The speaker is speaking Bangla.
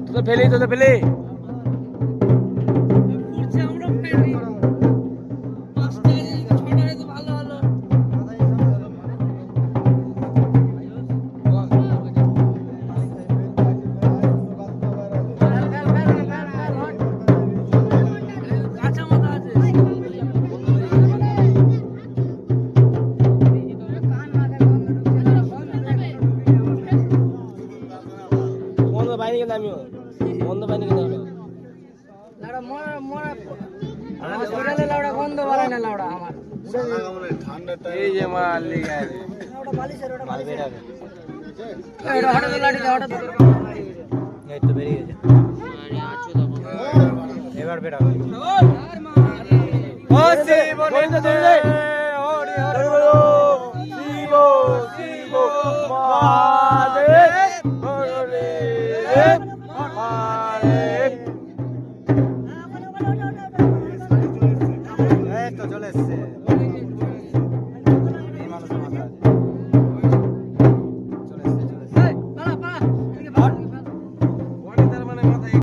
তোদের ফেলি তোদের ফেলি বন্ধ পাইনি কিন্তু আমিও বন্ধ পাইনি কিন্তু আমিও এই যে মাল লিখে এই তো বেরিয়ে গেছে এবার বেরা ও শিব হরি হরি বলো শিব শিব মহাদেব হরে মহাদেব এই তো চলে এসছে